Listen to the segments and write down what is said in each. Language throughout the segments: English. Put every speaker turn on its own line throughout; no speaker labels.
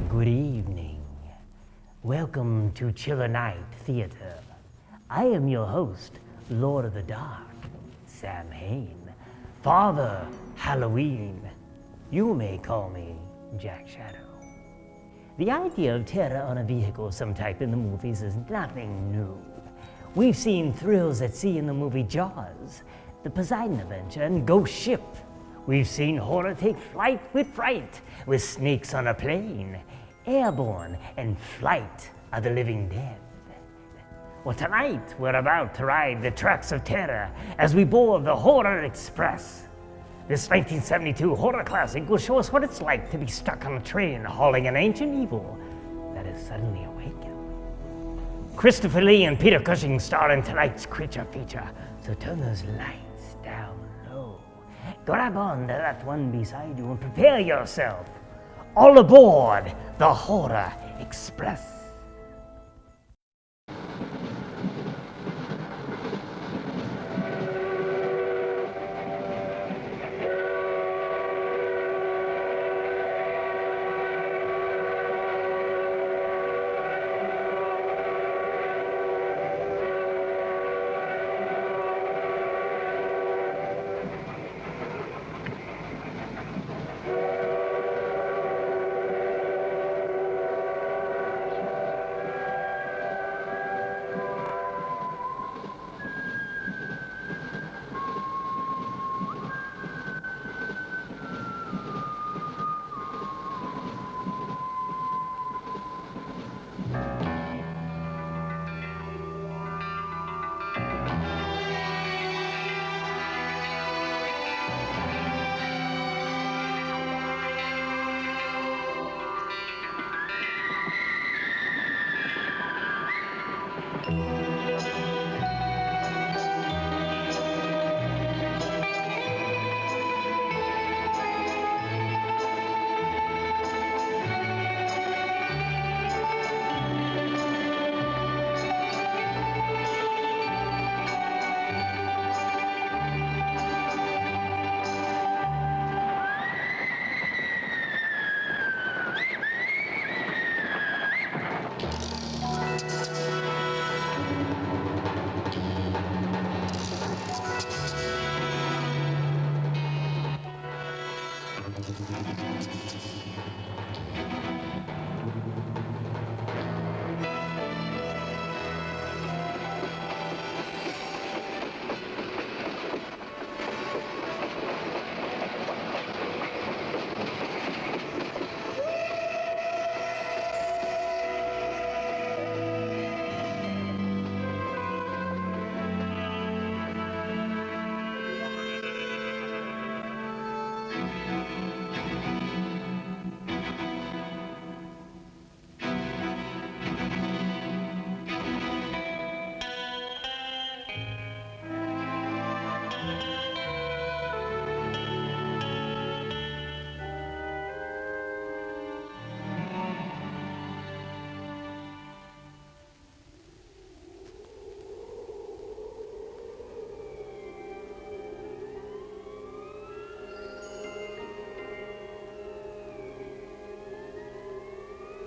Good evening. Welcome to Chiller Night Theater. I am your host, Lord of the Dark, Sam Hain, Father Halloween. You may call me Jack Shadow. The idea of terror on a vehicle of some type in the movies is nothing new. We've seen thrills at sea in the movie Jaws, The Poseidon Adventure, and Ghost Ship. We've seen horror take flight with fright, with Snakes on a Plane, Airborne, and Flight of the Living Dead. Well, tonight we're about to ride the tracks of terror as we board the Horror Express. This 1972 horror classic will show us what it's like to be stuck on a train hauling an ancient evil that is suddenly awakened. Christopher Lee and Peter Cushing star in tonight's creature feature, so turn those lights down low. Grab on to that one beside you and prepare yourself. All aboard the Horror Express.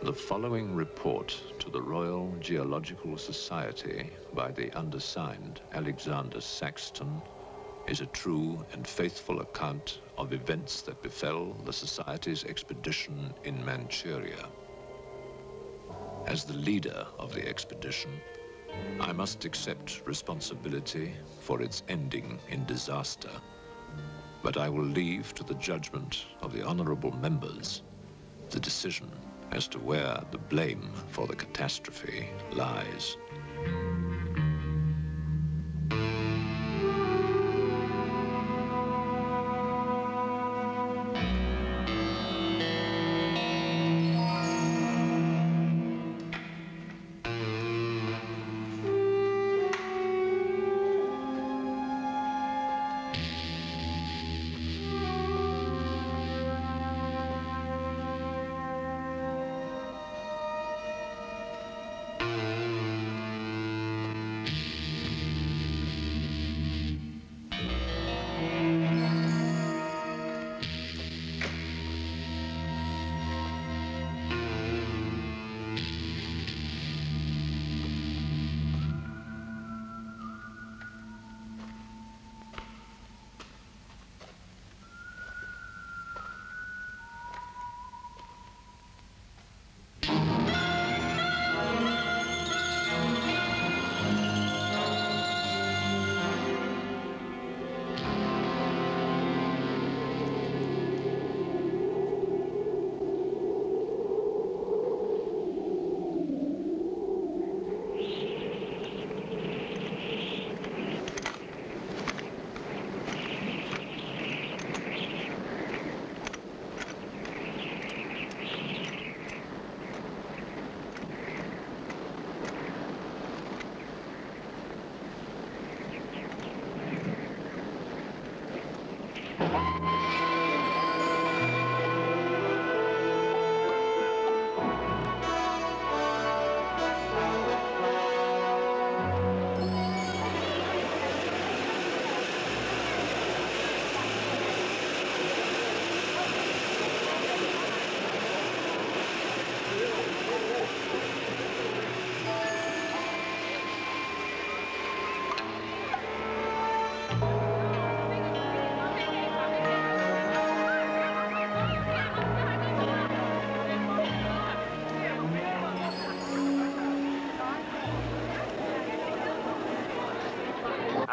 The following report to the Royal Geological Society by the undersigned Alexander Saxton is a true and faithful account of events that befell the Society's expedition in Manchuria. As the leader of the expedition, I must accept responsibility for its ending in disaster, but I will leave to the judgment of the honorable members the decision as to where the blame for the catastrophe lies.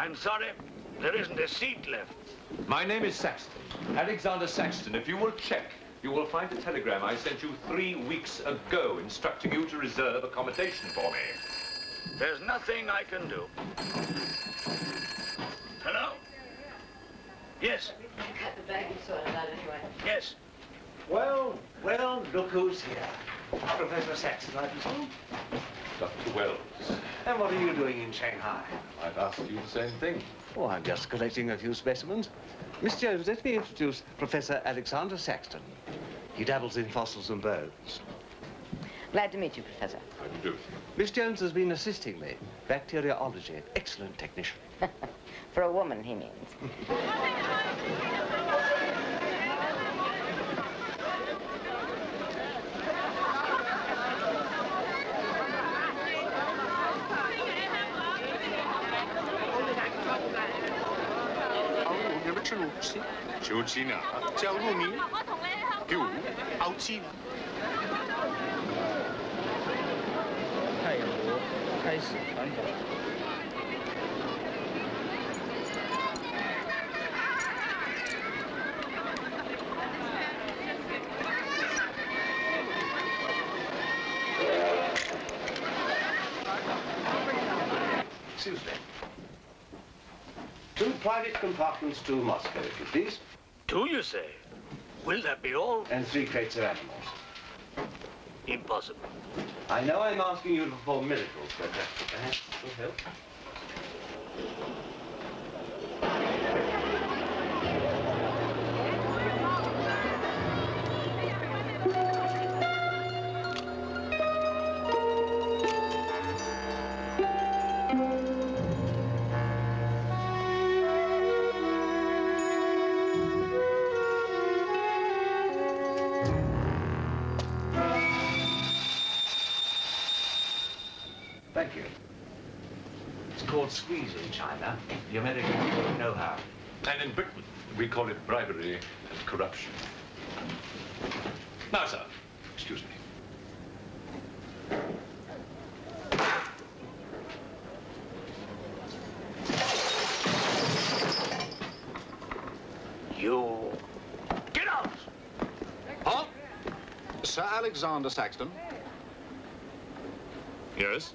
I'm sorry, there isn't a seat left.
My name is Saxton, Alexander Saxton. If you will check, you will find a telegram I sent you 3 weeks ago instructing you to reserve accommodation for me.
There's nothing I can do. Hello? Yes.
Cut the bag and sort it out anyway.
Yes.
Well, look who's here. Professor Saxton, I presume?
Dr. Wells,
And what are you doing in Shanghai?
I've asked you the same thing.
Oh, I'm just collecting a few specimens. Miss Jones, let me introduce Professor Alexander Saxton. He dabbles in fossils and bones.
Glad to meet you, Professor.
How do you do?
Miss Jones has been assisting me. Bacteriology, excellent technician.
For a woman, he means.
Excuse me. 2 private compartments to Moscow, if you please.
2, you say? Will that be all?
And 3 crates of animals.
Impossible.
I know I'm asking you to perform miracles, but perhaps it will help. Thank you. It's called squeeze in China. The American people know how.
And in Britain, we call it bribery and corruption. Now, sir, excuse me.
You... Get out!
Huh? Sir Alexander Saxton?
Yes?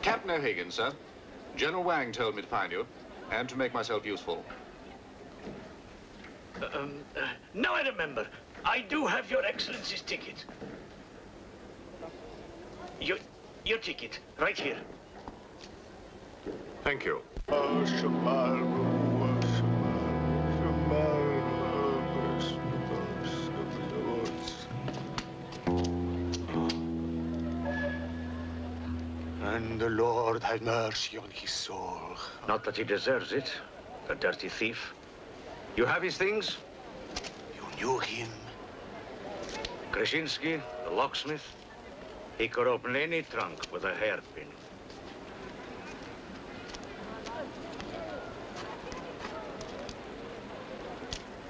Captain O'Higgins, sir. General Wang told me to find you, and to make myself useful.
Now I remember. I do have your Excellency's ticket. Your ticket, right here.
Thank you.
And the Lord had mercy on his soul.
Not that he deserves it, the dirty thief. You have his things?
You knew him?
Krasinski, the locksmith. He could open any trunk with a hairpin.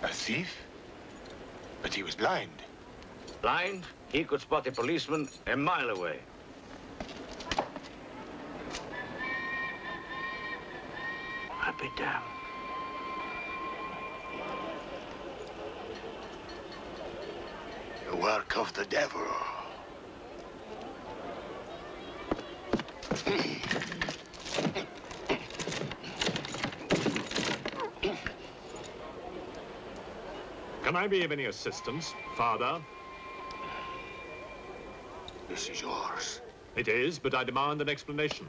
A thief? But he was blind.
Blind, he could spot a policeman a mile away. I'll be damned.
The work of the devil.
Can I be of any assistance, Father?
This is yours.
It is, but I demand an explanation.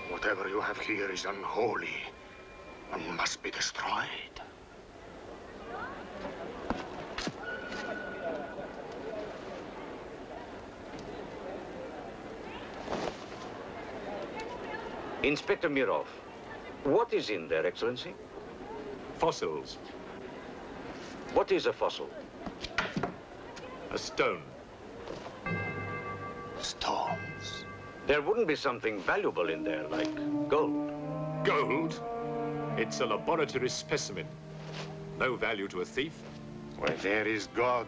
Whatever you have here is unholy and must be destroyed.
Inspector Mirov, what is in there, Excellency?
Fossils.
What is a fossil?
A stone.
Stones.
There wouldn't be something valuable in there, like gold.
Gold? It's a laboratory specimen. No value to a thief.
Where there is God,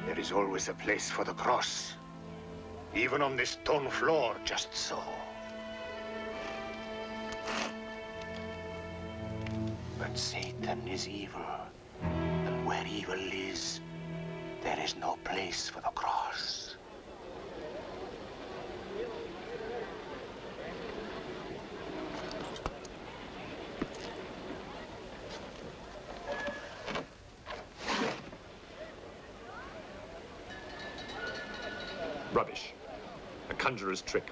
there is always a place for the cross. Even on this stone floor, just so. But Satan is evil. And where evil is, there is no place for the cross.
Rubbish. A conjurer's trick.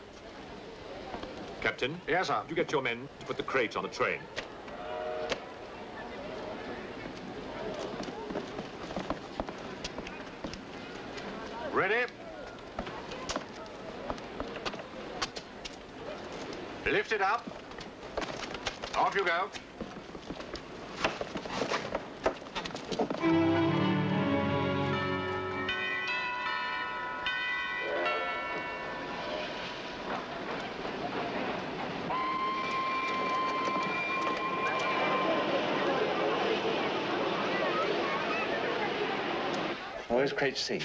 Captain?
Yes, sir.
Would you get your men to put the crate on the train?
Ready? Lift it up. Off you go.
Where's crate C?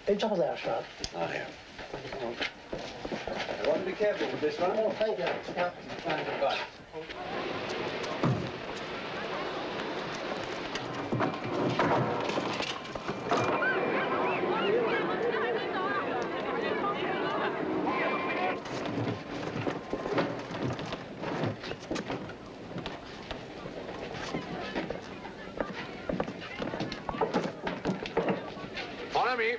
It's all there, sir.
Oh, yeah.
I want to be careful with this one. Oh, thank you. Yeah. Goodbye.
Follow me.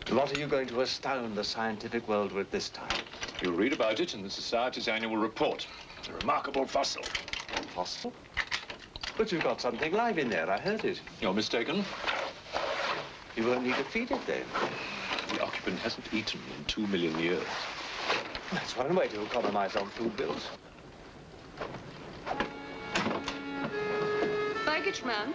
What are you going to astound the scientific world with this time?
You'll read about it in the Society's annual report. It's a remarkable fossil.
Fossil? But you've got something live in there, I heard it.
You're mistaken.
You won't need to feed it then.
The occupant hasn't eaten in 2 million years.
That's one way to economize on food bills.
Baggage man.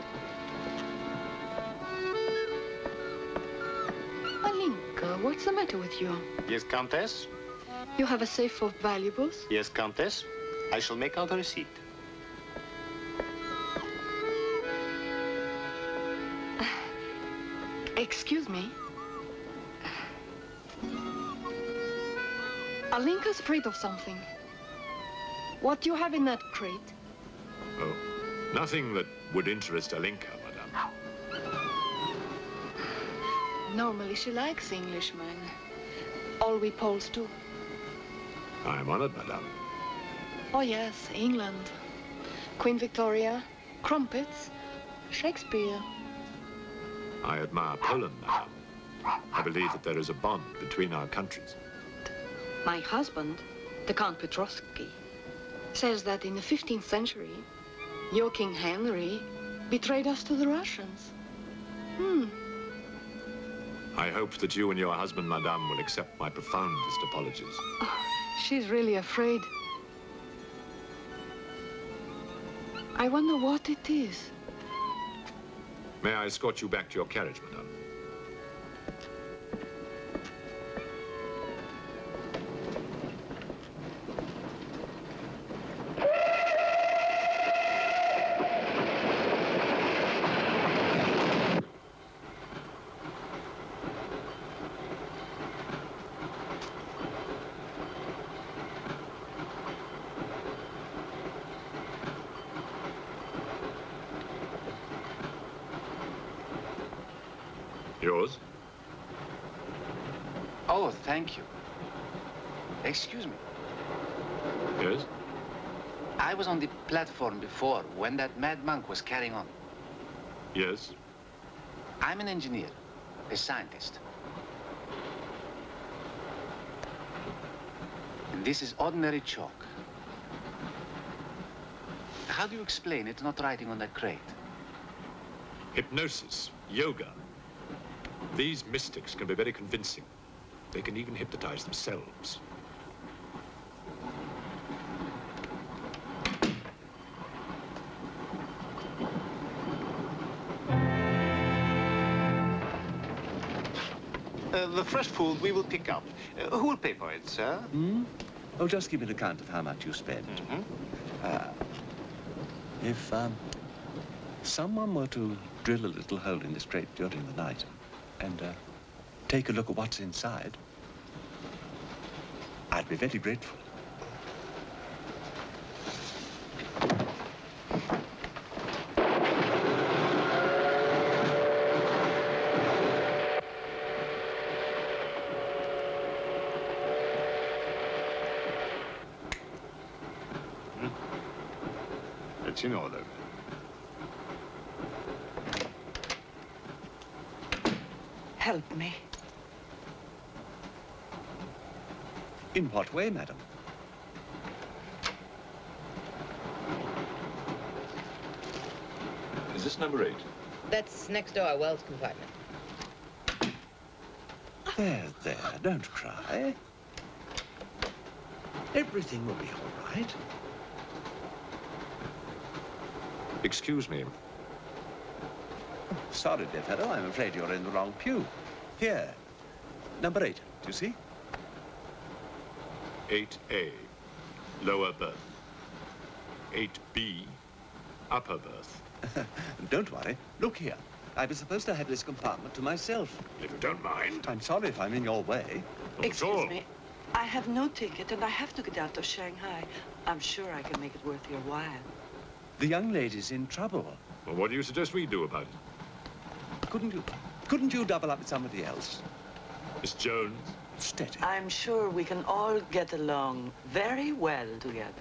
Alinka, what's the matter with you?
Yes, Countess?
You have a safe full of valuables?
Yes, Countess. I shall make out a receipt.
Excuse me. Alinka's afraid of something. What do you have in that crate?
Oh, nothing that would interest Alinka, madame.
Normally she likes Englishmen. All we Poles do.
I am honored, madame.
Oh yes, England. Queen Victoria, crumpets, Shakespeare.
I admire Poland, madame. I believe that there is a bond between our countries.
My husband, the Count Petrovsky, says that in the 15th century, your King Henry betrayed us to the Russians.
I hope that you and your husband, madame, will accept my profoundest apologies.
Oh, she's really afraid. I wonder what it is.
May I escort you back to your carriage, madame? Yours?
Oh, thank you. Excuse me.
Yes?
I was on the platform before when that mad monk was carrying on.
Yes?
I'm an engineer, a scientist. And this is ordinary chalk. How do you explain it's not writing on that crate?
Hypnosis, yoga. These mystics can be very convincing. They can even hypnotize themselves.
The fresh food we will pick up. Who will pay for it, sir? Oh, just give me an account of how much you spent. If someone were to drill a little hole in this crate during the night and take a look at what's inside, I'd be very grateful.
It's in order.
Help me.
In what way, madam?
Is this number 8?
That's next door, Wells compartment.
There, don't cry. Everything will be all right.
Excuse me.
Sorry, dear fellow, I'm afraid you're in the wrong pew. Here, number 8, do you see?
8A, lower berth. 8B, upper berth.
Don't worry. Look here. I was supposed to have this compartment to myself.
If you don't mind.
I'm sorry if I'm in your way.
Not at all.
Excuse me. I have no ticket and I have to get out of Shanghai. I'm sure I can make it worth your while.
The young lady's in trouble.
Well, what do you suggest we do about it?
Couldn't you double up with somebody else?
Miss Jones?
Steady.
I'm sure we can all get along very well together.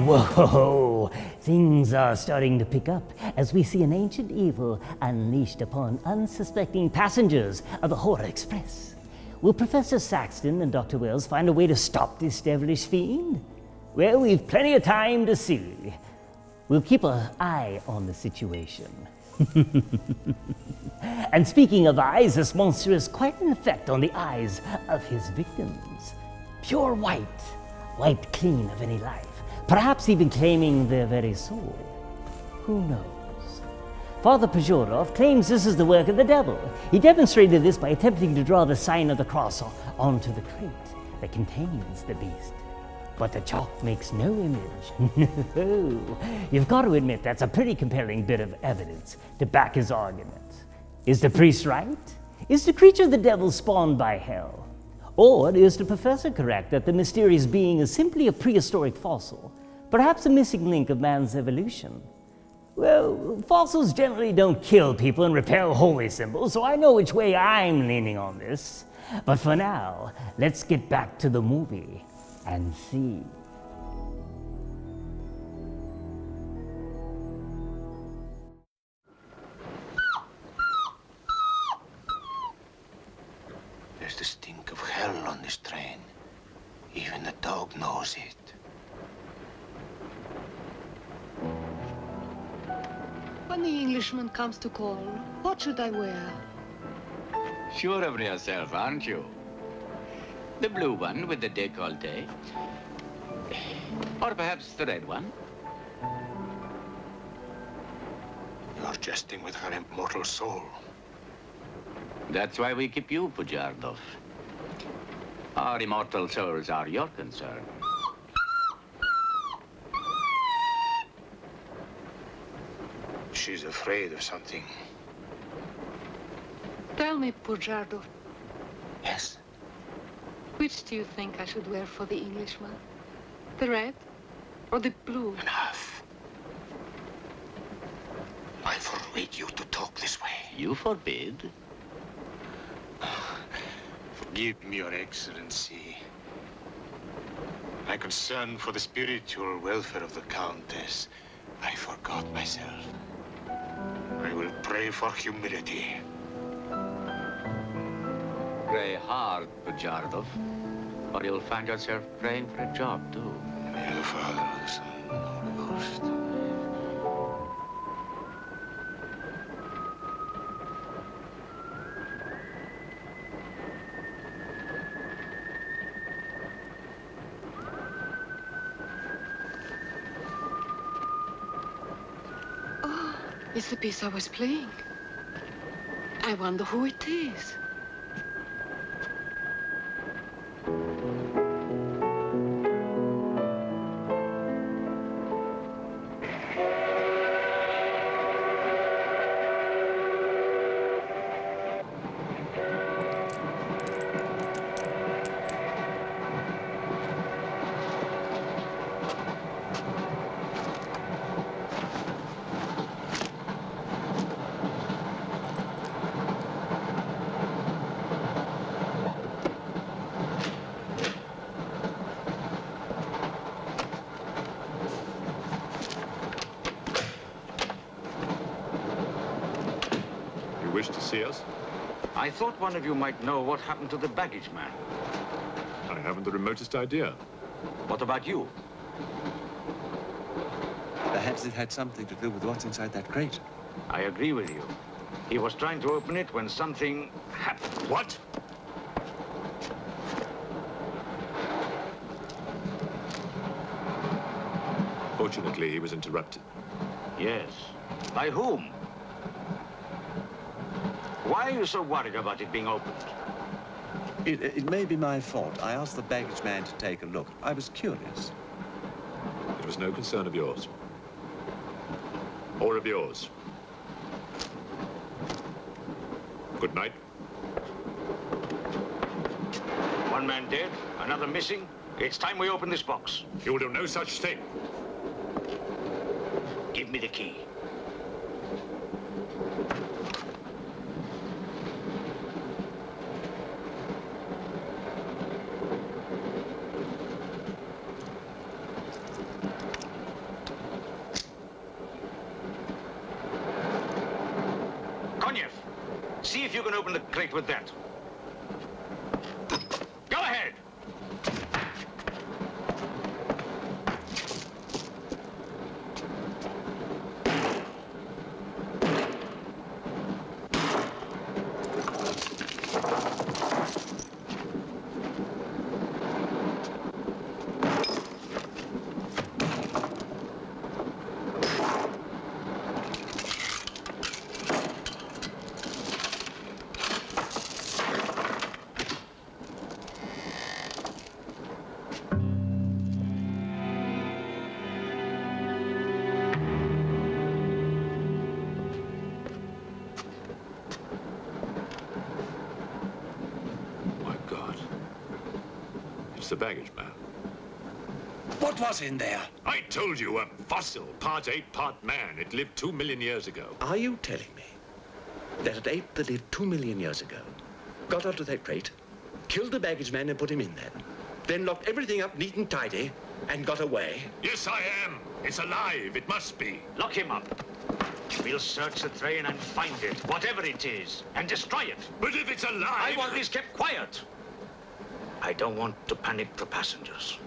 Whoa! Things are starting to pick up as we see an ancient evil unleashed upon unsuspecting passengers of the Horror Express. Will Professor Saxton and Dr. Wells find a way to stop this devilish fiend? Well, we've plenty of time to see. We'll keep an eye on the situation. And speaking of eyes, this monster has quite an effect on the eyes of his victims. Pure white, wiped clean of any life, perhaps even claiming their very soul. Who knows? Father Pajorov claims this is the work of the devil. He demonstrated this by attempting to draw the sign of the cross onto the crate that contains the beast. But the chalk makes no image. No. You've got to admit that's a pretty compelling bit of evidence to back his argument. Is the priest right? Is the creature the devil spawned by hell? Or is the professor correct that the mysterious being is simply a prehistoric fossil, perhaps a missing link of man's evolution? Well, fossils generally don't kill people and repel holy symbols, so I know which way I'm leaning on this. But for now, let's get back to the movie and see.
There's the stink of hell on this train. Even the dog knows it.
When the Englishman comes to call, what should I wear?
Sure of yourself, aren't you? The blue one with the décolleté. Or perhaps the red one.
You're jesting with her immortal soul.
That's why we keep you, Pujardov. Our immortal souls are your concern.
She's afraid of something.
Tell me, Pujardov,
Yes?
which do you think I should wear for the Englishman? The red or the blue?
Enough. I forbid you to talk this way.
You forbid?
Forgive me, Your Excellency. My concern for the spiritual welfare of the Countess, I forgot myself. I will pray for humility.
Pray hard, Pujardov, or you'll find yourself praying for a job, too.
In the name of the Father, the Son, and the Holy Ghost.
Oh, it's the piece I was playing. I wonder who it is.
Wish to see us?
I thought one of you might know what happened to the baggage man.
I haven't the remotest idea.
What about you?
Perhaps it had something to do with what's inside that crate.
I agree with you. He was trying to open it when something happened.
What? Fortunately, he was interrupted.
Yes. By whom? Why are you so worried about it being opened?
It may be my fault. I asked the baggage man to take a look. I was curious.
It was no concern of yours. Or of yours. Good night.
One man dead, another missing. It's time we open this box.
You will do no such thing.
Give me the key. See if you can open the crate with that. Go ahead.
It's the baggage man.
What was in there?
I told you, a fossil, part ape, part man. It lived 2 million years ago.
Are you telling me that an ape that lived 2 million years ago got onto that crate, killed the baggage man and put him in there, then locked everything up neat and tidy and got away?
Yes, I am. It's alive. It must be.
Lock him up. We'll search the train and find it, whatever it is, and destroy it.
But if it's alive...
I want this kept quiet. I don't want to panic the passengers.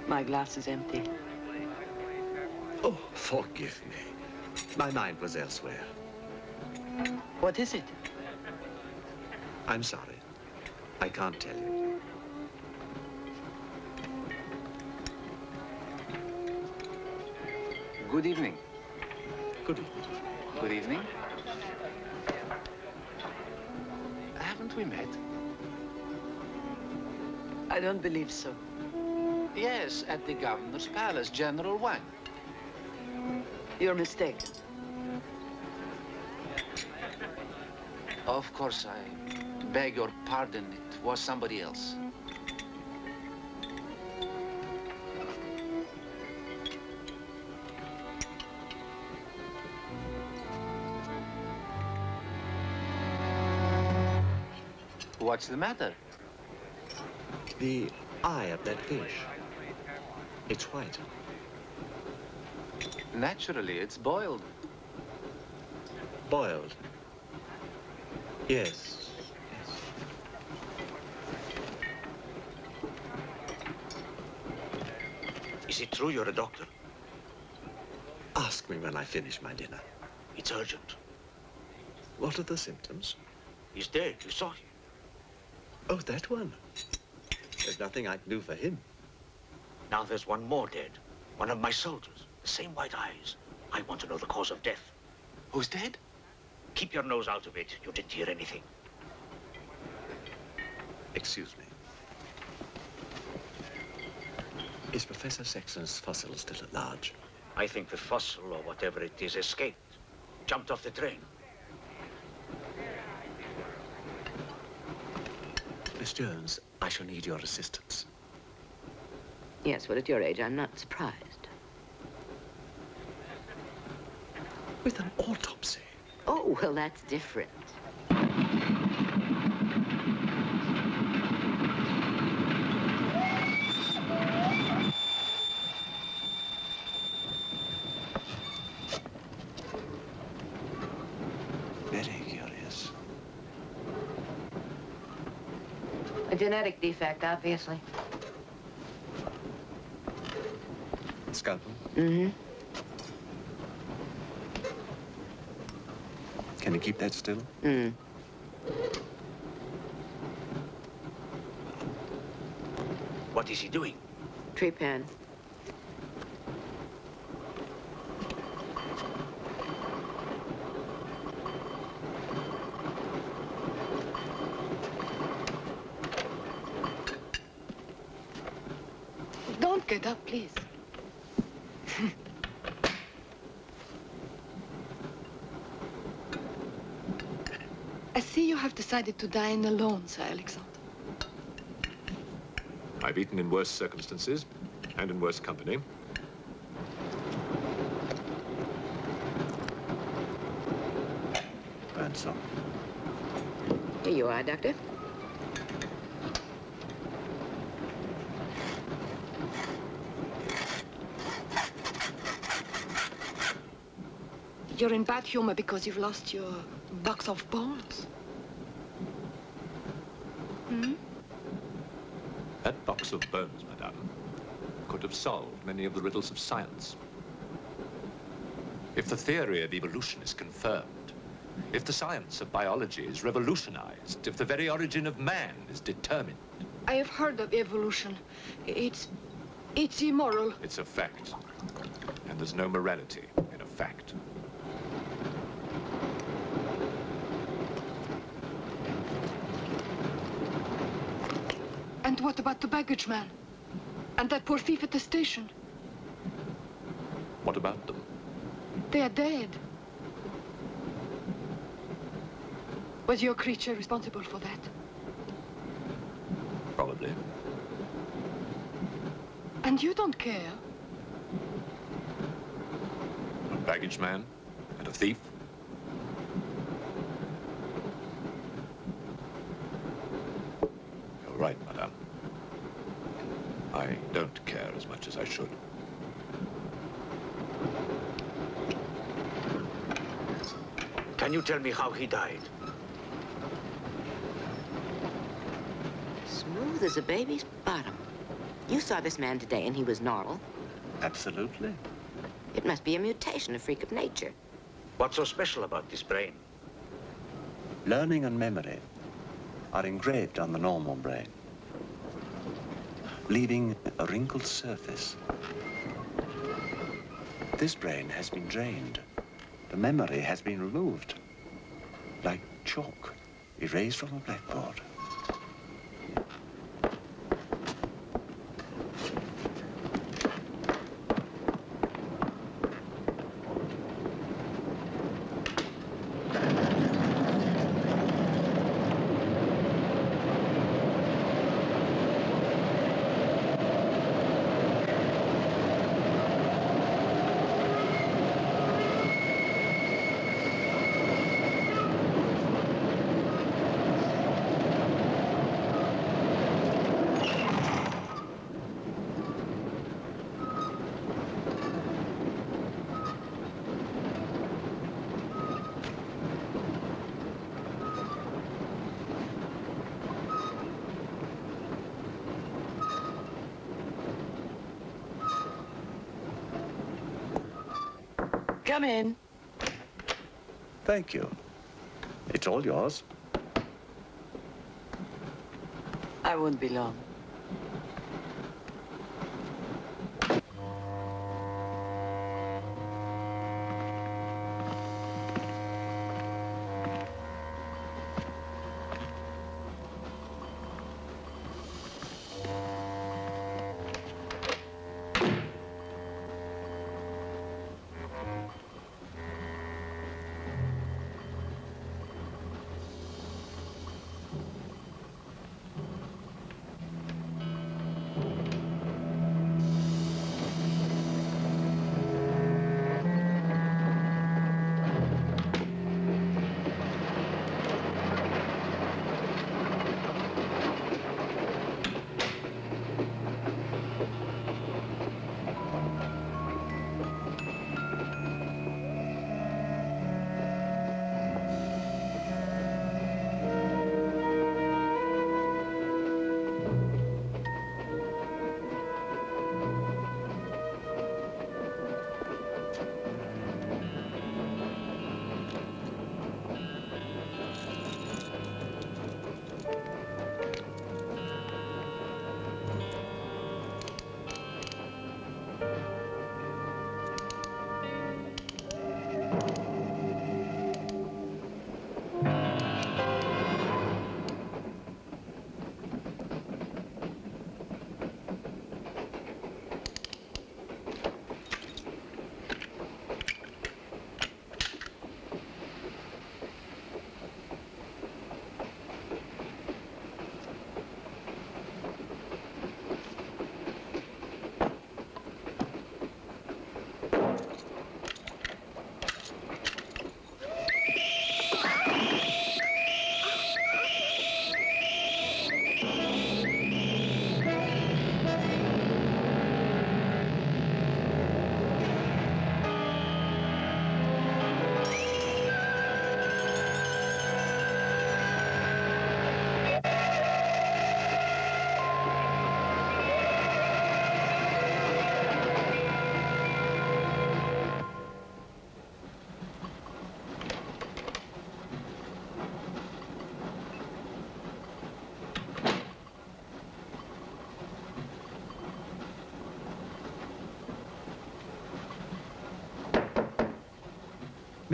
My glass is empty.
Oh, forgive me. My mind was elsewhere.
What is it?
I'm sorry. I can't tell you.
Good evening.
Good evening.
Good evening.
Haven't we met?
I don't believe so.
Yes, at the governor's palace, General Wang.
You're mistaken.
Of course, I beg your pardon. It was somebody else. What's the matter?
The eye of that fish. It's white.
Naturally, it's boiled.
Boiled. Yes.
Is it true you're a doctor?
Ask me when I finish my dinner.
It's urgent.
What are the symptoms?
He's dead. You saw him.
Oh, that one. There's nothing I can do for him.
Now there's one more dead. One of my soldiers. The same white eyes. I want to know the cause of death.
Who's dead?
Keep your nose out of it. You didn't hear anything.
Excuse me. Is Professor Saxon's fossil still at large?
I think the fossil, or whatever it is, escaped. Jumped off the train.
Miss Jones, I shall need your assistance.
Yes, well, at your age, I'm not surprised.
With an autopsy?
Oh, well, that's different.
Very curious.
A genetic defect, obviously.
Scalpel?
Mm-hmm.
Can you keep that still?
Mm.
What is he doing?
Trepan.
Don't get up, please. I see you have decided to dine alone, Sir Alexander.
I've eaten in worse circumstances and in worse company.
Burn some.
Here you are, Doctor.
You're in bad humor because you've lost your box of bones. Hmm?
That box of bones, madame, could have solved many of the riddles of science. If the theory of evolution is confirmed, if the science of biology is revolutionized, if the very origin of man is determined.
I have heard of evolution. It's immoral.
It's a fact. And there's no morality in a fact.
And what about the baggage man? And that poor thief at the station?
What about them?
They are dead. Was your creature responsible for that?
Probably.
And you don't care?
A baggage man and a thief? You're right, madame. I don't care as much as I should.
Can you tell me how he died?
Smooth as a baby's bottom. You saw this man today and he was normal.
Absolutely.
It must be a mutation, a freak of nature.
What's so special about this brain?
Learning and memory are engraved on the normal brain, leaving a wrinkled surface. This brain has been drained. The memory has been removed, like chalk. erased from the blackboard.
Come in.
Thank you. It's all yours.
I won't be long.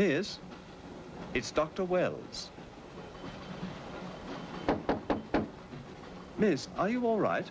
Miss, it's Dr. Wells. Miss, are you all right?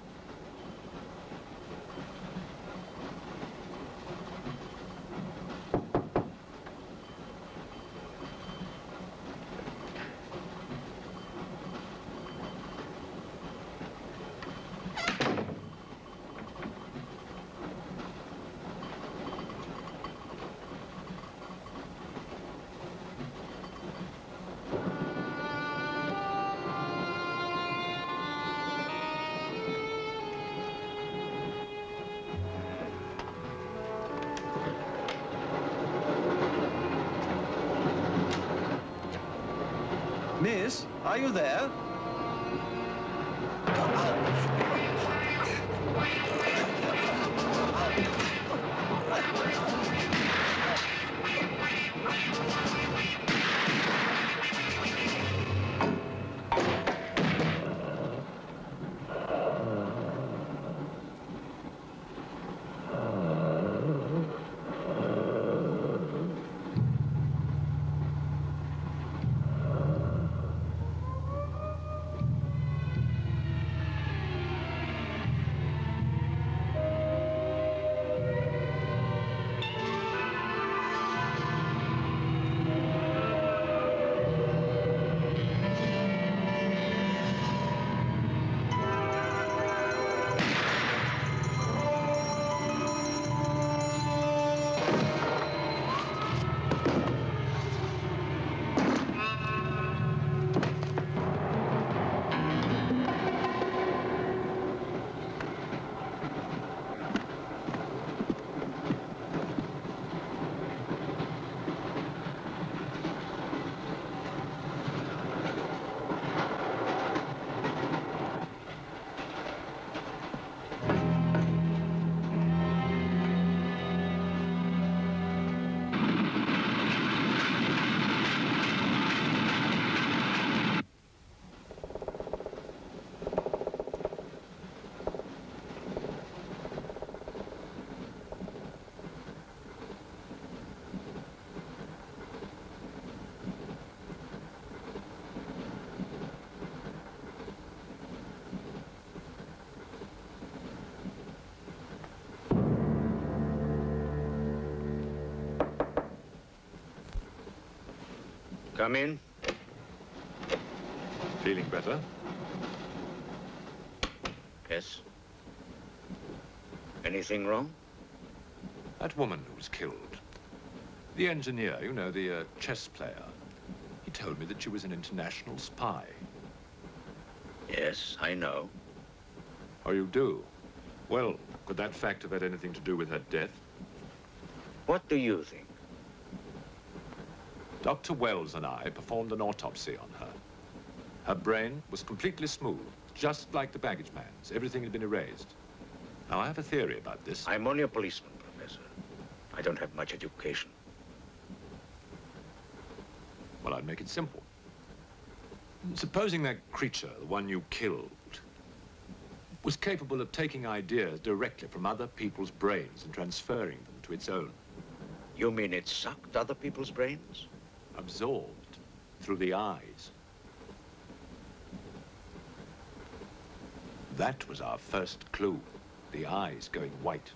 Miss, are you there?
Come in.
Feeling better?
Yes. Anything wrong?
That woman who was killed. The engineer, you know, the chess player. He told me that she was an international spy.
Yes, I know.
Oh, you do? Well, could that fact have had anything to do with her death?
What do you think?
Dr. Wells and I performed an autopsy on her. Her brain was completely smooth, just like the baggage man's. Everything had been erased. Now, I have a theory about this.
I'm only a policeman, Professor. I don't have much education.
Well, I'd make it simple. Supposing that creature, the one you killed, was capable of taking ideas directly from other people's brains and transferring them to its own.
You mean it sucked other people's brains?
Absorbed through the eyes. That was our first clue, the eyes going white.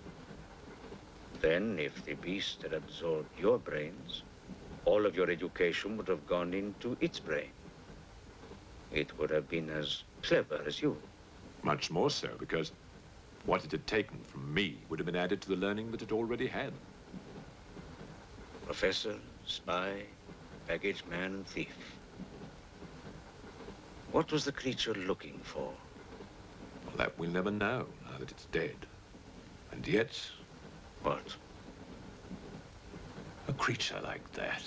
Then, if the beast had absorbed your brains, all of your education would have gone into its brain. It would have been as clever as you.
Much more so, because what it had taken from me would have been added to the learning that it already had.
Professor, spy, baggage man, and thief. What was the creature looking for?
Well, that we'll never know, now that it's dead. And yet...
What?
A creature like that.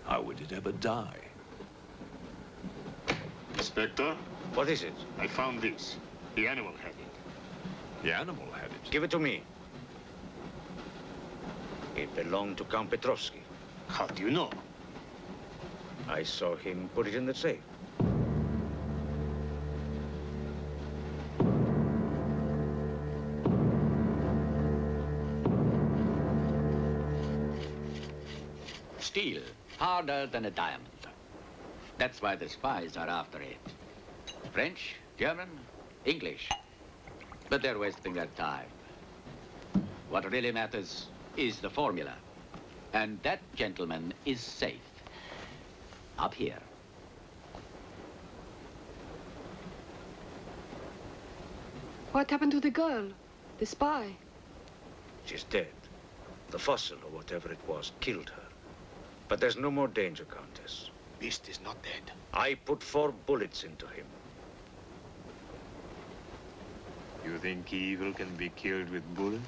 How would it ever die?
Inspector?
What is it?
I found this. The animal had it.
The animal had it?
Give it to me. It belonged to Count Petrovsky.
How do you know?
I saw him put it in the safe.
Steel, harder than a diamond. That's why the spies are after it. French, German, English. But they're wasting their time. What really matters is the formula. And that gentleman is safe. Up here.
What happened to the girl? The spy?
She's dead. The fossil, or whatever it was, killed her. But there's no more danger, Countess.
Beast is not dead.
I put 4 bullets into him.
You think evil can be killed with bullets?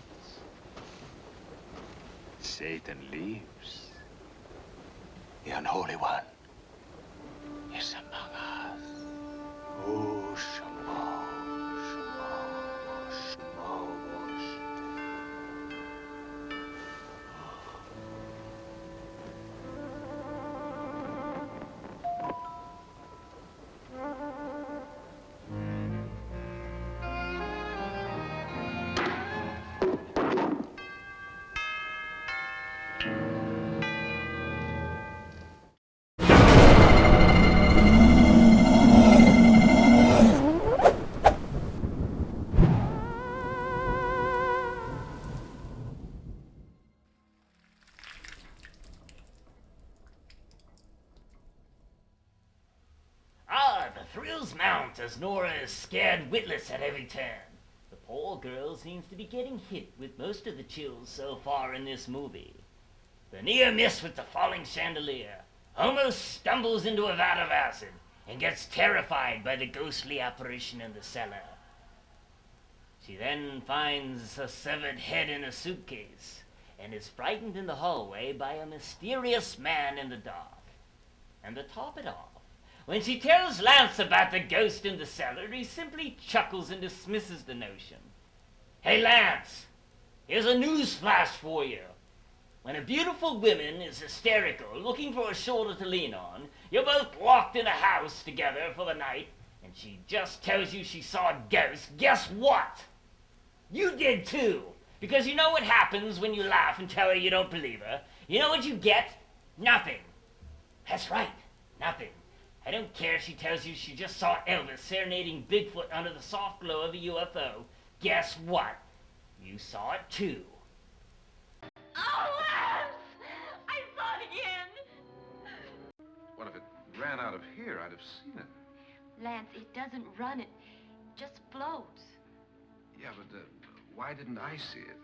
Satan lives. The unholy one is among us. Oh, Shamo, Shamo, Shamo.
Thrills mount as Nora is scared witless at every turn. The poor girl seems to be getting hit with most of the chills so far in this movie. The near miss with the falling chandelier, almost stumbles into a vat of acid and gets terrified by the ghostly apparition in the cellar. She then finds a severed head in a suitcase and is frightened in the hallway by a mysterious man in the dark. And to top it off, when she tells Lance about the ghost in the cellar, he simply chuckles and dismisses the notion. Hey, Lance, here's a news flash for you. When a beautiful woman is hysterical, looking for a shoulder to lean on, you're both locked in a house together for the night, and she just tells you she saw a ghost, guess what? You did too. Because you know what happens when you laugh and tell her you don't believe her? You know what you get? Nothing. That's right, nothing. I don't care if she tells you she just saw Elvis serenading Bigfoot under the soft glow of a UFO. Guess what? You saw it too.
Oh, Lance! I saw it again!
I'd have seen it.
Lance, it doesn't run, it just floats.
Yeah, but why didn't I see it?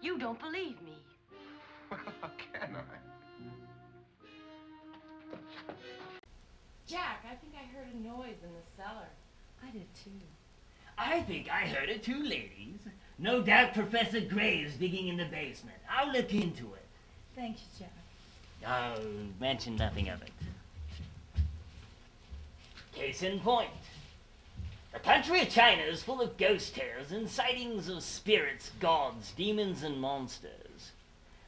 You don't believe me.
Well, how can I?
Jack, I think I heard a noise in the cellar.
I did too. I think I heard it too, ladies. No doubt Professor Gray is digging in the basement. I'll look into it.
Thanks, Jack.
I'll mention nothing of it. Case in point. The country of China is full of ghost tales and sightings of spirits, gods, demons, and monsters.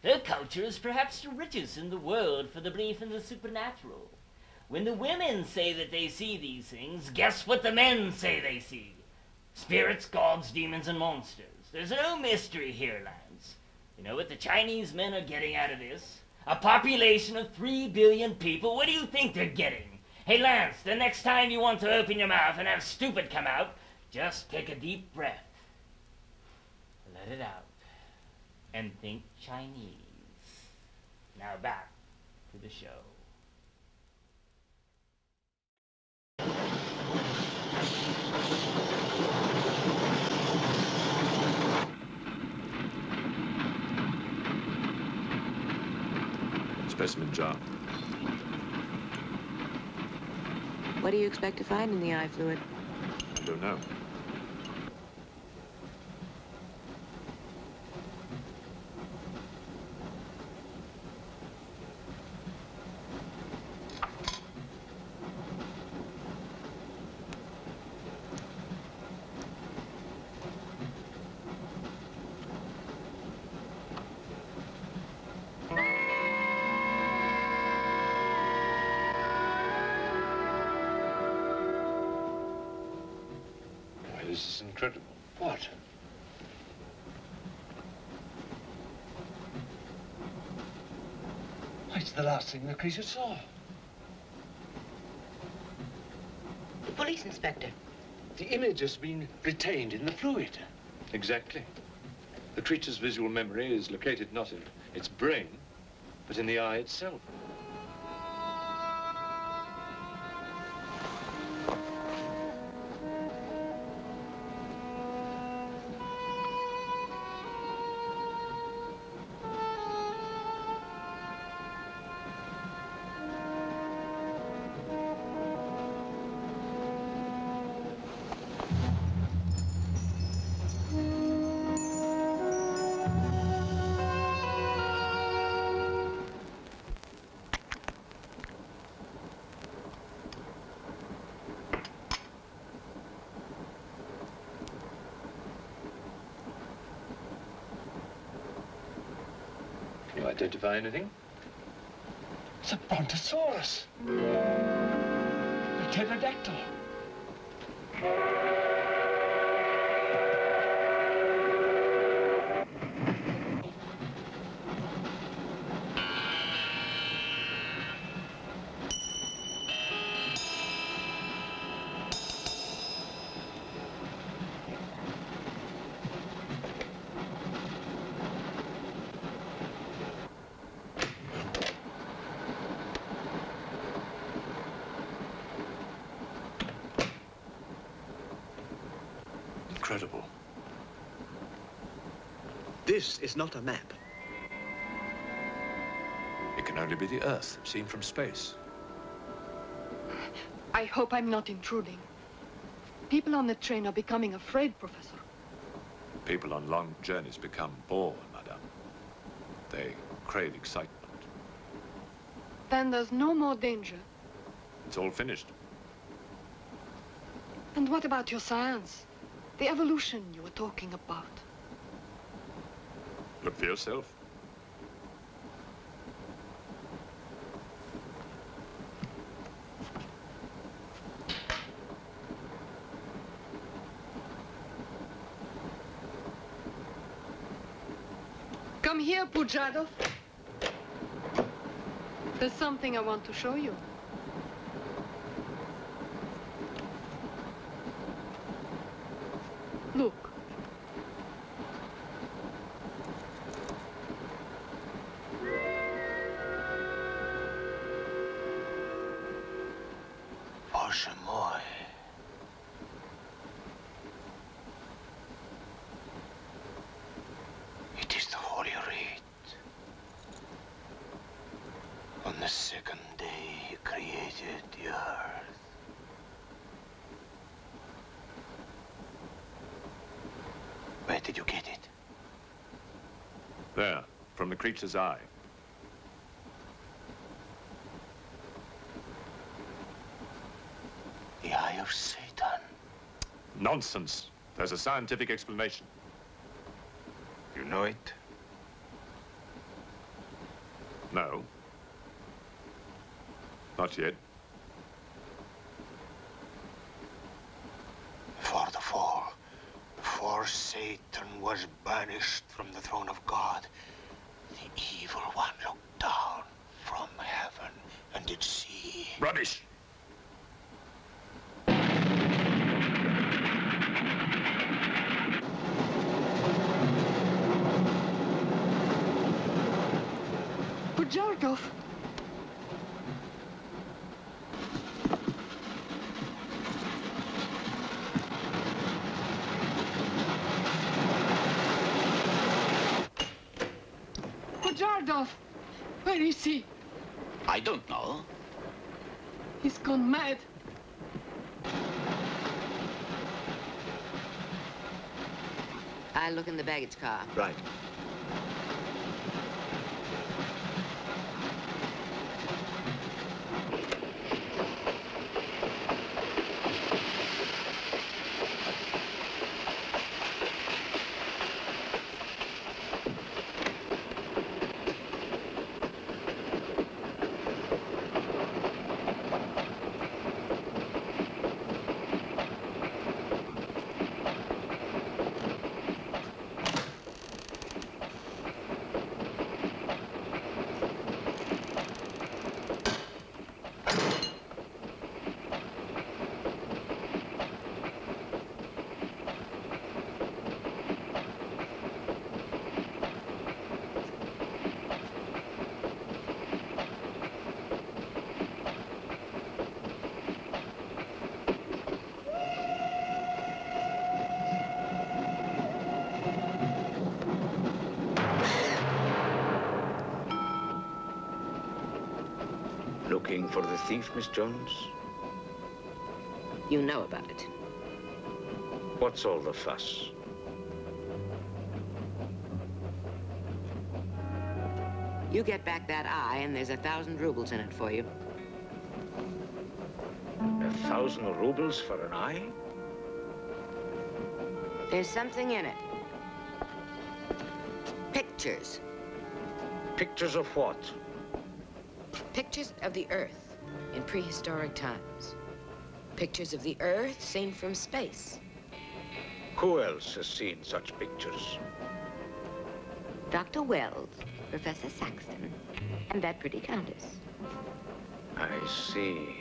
Their culture is perhaps the richest in the world for the belief in the supernatural. When the women say that they see these things, guess what the men say they see? Spirits, gods, demons, and monsters. There's no mystery here, Lance. You know what the Chinese men are getting out of this? A population of 3 billion people. What do you think they're getting? Hey, Lance, the next time you want to open your mouth and have stupid come out, just take a deep breath. Let it out. And think Chinese. Now back to the show.
Specimen jar.
What do you expect to find in the eye fluid?
I don't know. This is incredible.
What? It's the last thing the creature saw.
The police inspector.
The image has been retained in the fluid.
Exactly. The creature's visual memory is located not in its brain, but in the eye itself. Can you identify anything?
It's a brontosaurus. A pterodactyl.
Incredible.
This is not a map.
It can only be the Earth, seen from space.
I hope I'm not intruding. People on the train are becoming afraid, Professor.
People on long journeys become bored, madame. They crave excitement.
Then there's no more danger.
It's all finished.
And what about your science? The evolution you were talking about.
Look for yourself.
Come here, Pujado. There's something I want to show you. Look.
Parchemoy. It is the Holy Rite. On the second day, he created the earth. Where did you get it?
There, from the creature's eye.
The eye of Satan.
Nonsense. There's a scientific explanation.
You know it?
No. Not yet.
Before the fall, before Satan was banished from the throne of God, the evil one looked down from heaven and did see.
Rubbish!
Jarkov. Pujardov! Where is he?
I don't know.
He's gone mad.
I'll look in the baggage car.
Right.
Looking for the thief, Miss Jones?
You know about it.
What's all the fuss?
You get back that eye, and there's 1,000 rubles in it for you.
1,000 rubles for an eye?
There's something in it. Pictures.
Pictures of what?
Pictures of the Earth in prehistoric times. Pictures of the Earth seen from space.
Who else has seen such pictures?
Dr. Wells, Professor Saxton, and that pretty countess.
I see.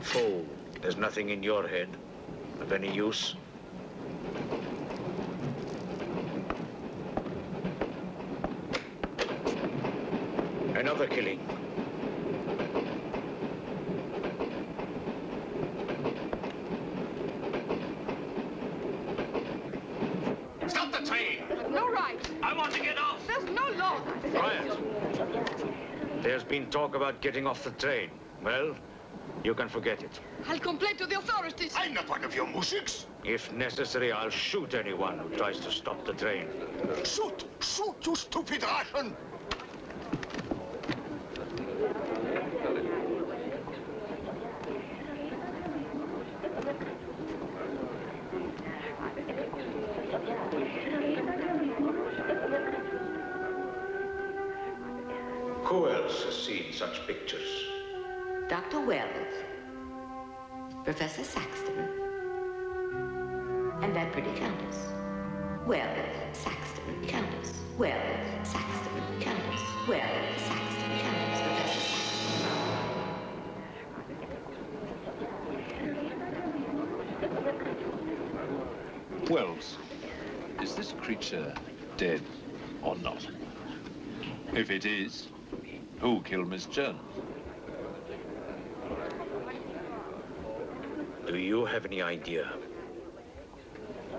Fool, there's nothing in your head of any use. Another killing.
train.
No right.
I want to get off.
There's no law.
Quiet. There's been talk about getting off the train. Well, you can forget it.
I'll complain to the authorities.
I'm not one of your mujiks.
If necessary, I'll shoot anyone who tries to stop the train.
Shoot! Shoot, you stupid Russian!
Who else has seen such pictures?
Dr. Wells, Professor Saxton, and that pretty countess. Wells, Saxton, countess. Wells, Saxton, countess. Wells, Saxton, countess. Professor Saxton.
Wells, is this creature dead or not? If it is, who killed Miss Jones?
Do you have any idea?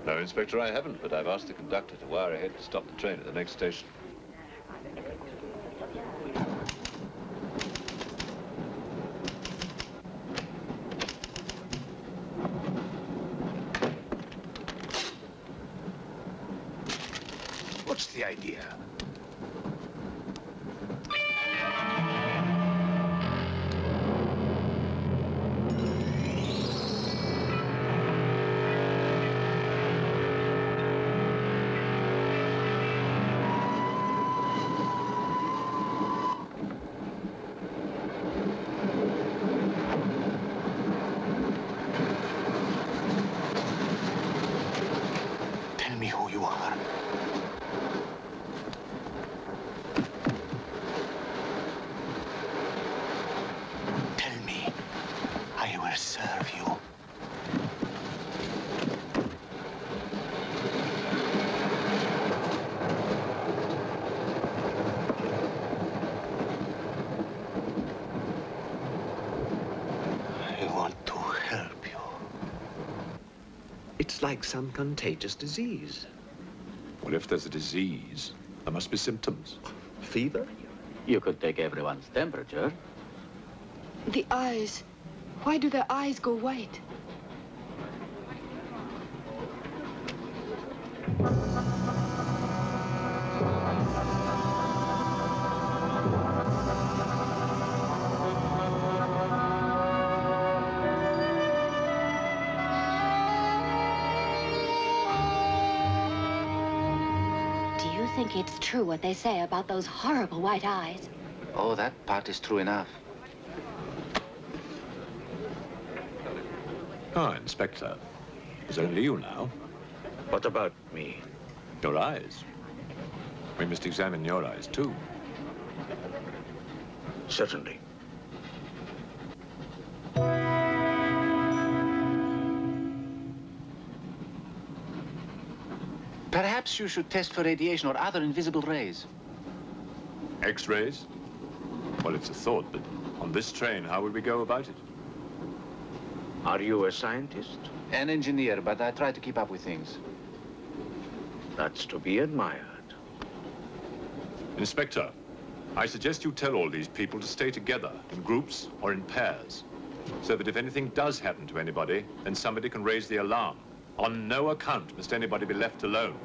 No, Inspector, I haven't, but I've asked the conductor to wire ahead to stop the train at the next station.
What's the idea? Tell me who you are. Tell me. I will serve you. I want to help you.
It's like some contagious disease.
Well, if there's a disease, there must be symptoms.
Fever?
You could take everyone's temperature.
The eyes. Why do their eyes go white?
Do you think it's true what they say about those horrible white eyes?
Oh, that part is true enough.
Ah, Inspector. It's only you now.
What about me?
Your eyes. We must examine your eyes, too.
Certainly.
Perhaps you should test for radiation or other invisible rays.
X-rays? Well, it's a thought, but on this train, how would we go about it?
Are you a scientist?
An engineer, but I try to keep up with things.
That's to be admired.
Inspector, I suggest you tell all these people to stay together, in groups or in pairs, so that if anything does happen to anybody, then somebody can raise the alarm. On no account must anybody be left alone.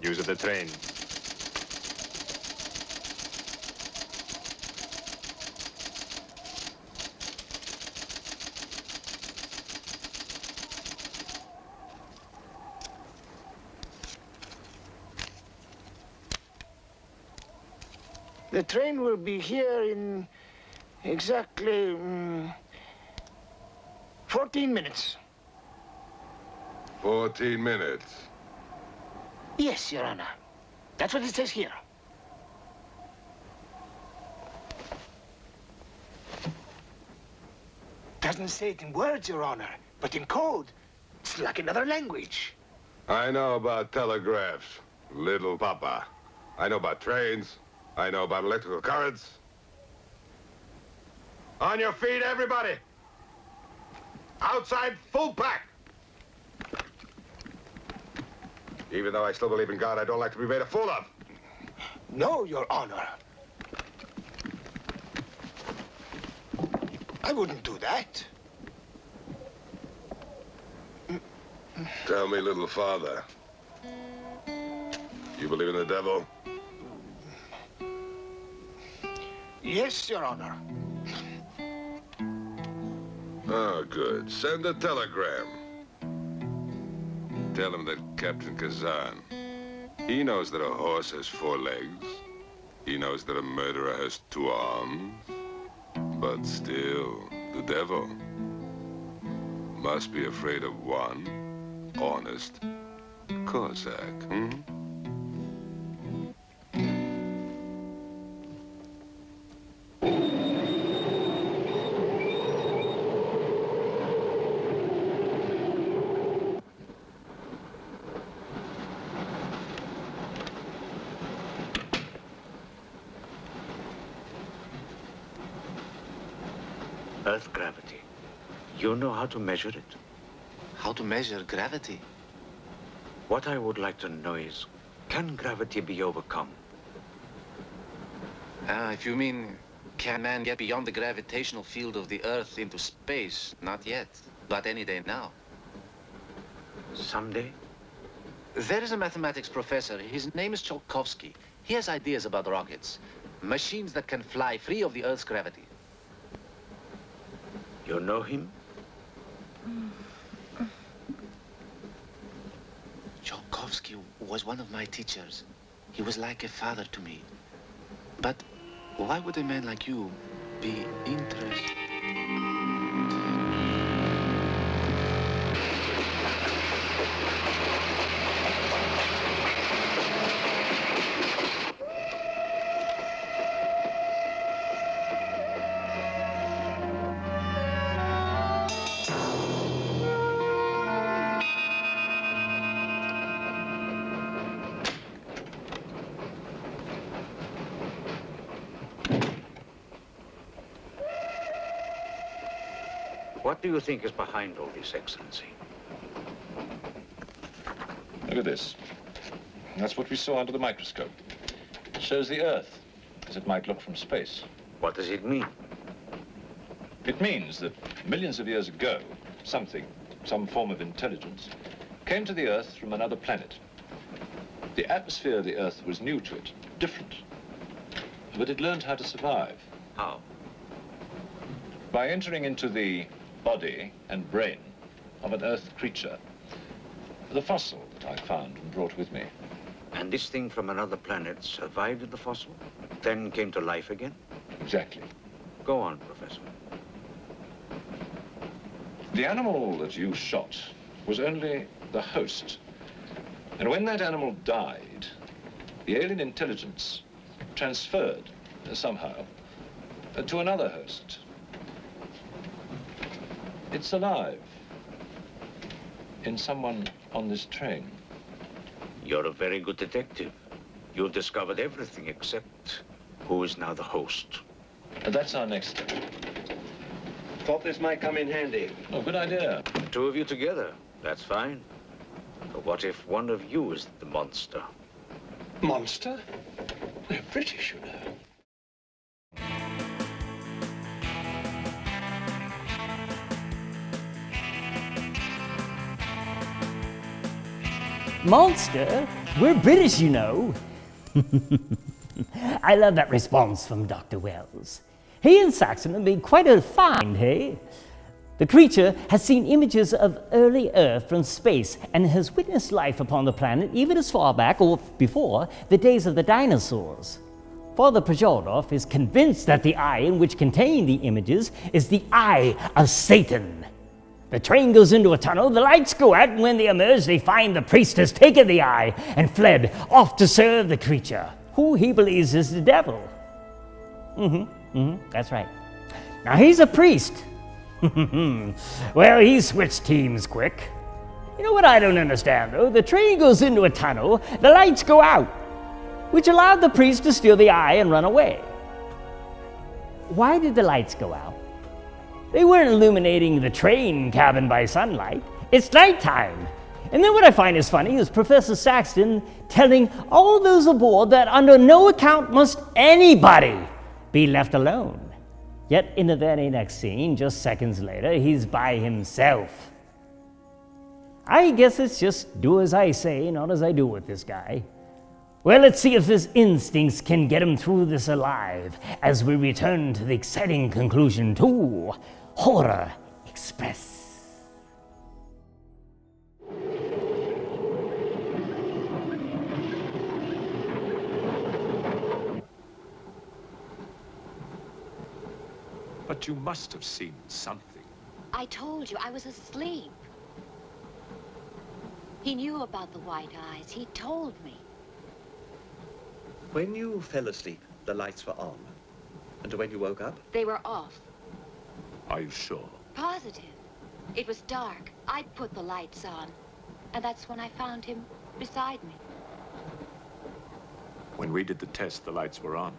Use of the train.
The train will be here in exactly 14 minutes.
14 minutes.
Yes, Your Honor. That's what it says here. Doesn't say it in words, Your Honor, but in code. It's like another language.
I know about telegraphs, little papa. I know about trains. I know about electrical currents. On your feet, everybody. Outside, full pack. Even though I still believe in God, I don't like to be made a fool of.
No, Your Honor. I wouldn't do that.
Tell me, little father, you believe in the devil?
Yes, Your Honor.
Oh, good. Send a telegram. Tell him that Captain Kazan, he knows that a horse has 4 legs. He knows that a murderer has 2 arms. But still, the devil must be afraid of one honest Cossack, hmm?
Earth gravity. You know how to measure it?
How to measure gravity?
What I would like to know is, can gravity be overcome?
If you mean, can man get beyond the gravitational field of the Earth into space? Not yet, but any day now.
Someday?
There is a mathematics professor. His name is Tsiolkovsky. He has ideas about rockets. Machines that can fly free of the Earth's gravity.
You know him?
Tsiolkovsky was one of my teachers. He was like a father to me. But why would a man like you be interested?
What do you think is behind all this, Excellency?
Look at this. That's what we saw under the microscope. It shows the Earth as it might look from space.
What does it mean?
It means that millions of years ago, some form of intelligence, came to the Earth from another planet. The atmosphere of the Earth was new to it, different. But it learned how to survive.
How?
By entering into the body and brain of an Earth creature. The fossil that I found and brought with me.
And this thing from another planet survived the fossil, then came to life again?
Exactly.
Go on, Professor.
The animal that you shot was only the host. And when that animal died, the alien intelligence transferred somehow to another host. It's alive in someone on this train.
You're a very good detective. You've discovered everything except who is now the host.
That's our next step.
Thought this might come in handy.
Oh, good idea.
2 of you together, that's fine. But what if one of you is the monster?
Monster? We're British, you know.
monster. We're British, you know. I love that response from Dr. Wells. He and Saxon have been quite a find, hey? The creature has seen images of early Earth from space and has witnessed life upon the planet even as far back, or before, the days of the dinosaurs. Father Prajorov is convinced that the eye in which contain the images is the eye of Satan. The train goes into a tunnel, the lights go out, and when they emerge, they find the priest has taken the eye and fled off to serve the creature, who he believes is the devil. That's right. Now he's a priest. Well, he switched teams quick. You know what I don't understand, though? The train goes into a tunnel, the lights go out, which allowed the priest to steal the eye and run away. Why did the lights go out? They weren't illuminating the train cabin by sunlight. It's nighttime. And then what I find is funny is Professor Saxton telling all those aboard that under no account must anybody be left alone. Yet in the very next scene, just seconds later, he's by himself. I guess it's just do as I say, not as I do with this guy. Well, let's see if his instincts can get him through this alive as we return to the exciting conclusion to Horror Express.
But you must have seen something.
I told you, I was asleep. He knew about the white eyes. He told me.
When you fell asleep, the lights were on. And when you woke up?
They were off.
Are you sure?
Positive. It was dark. I'd put the lights on. And that's when I found him beside me.
When we did the test, the lights were on.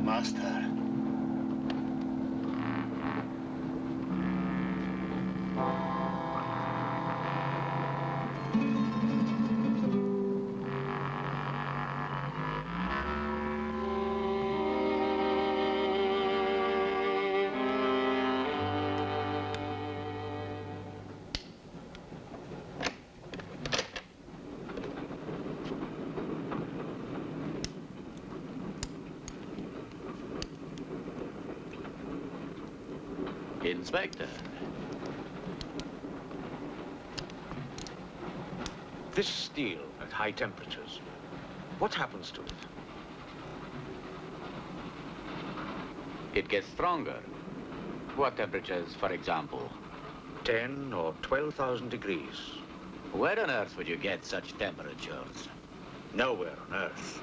Master.
Inspector.
This steel at high temperatures, what happens to it?
It gets stronger. What temperatures, for example?
10 or 12,000 degrees.
Where on earth would you get such temperatures?
Nowhere on Earth.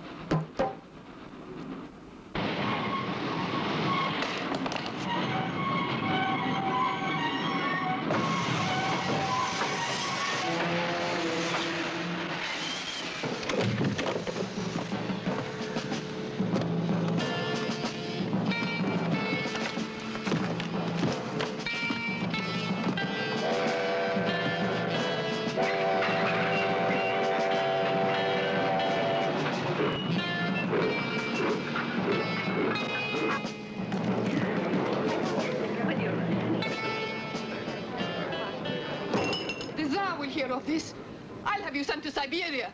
Of this, I'll have you sent to Siberia.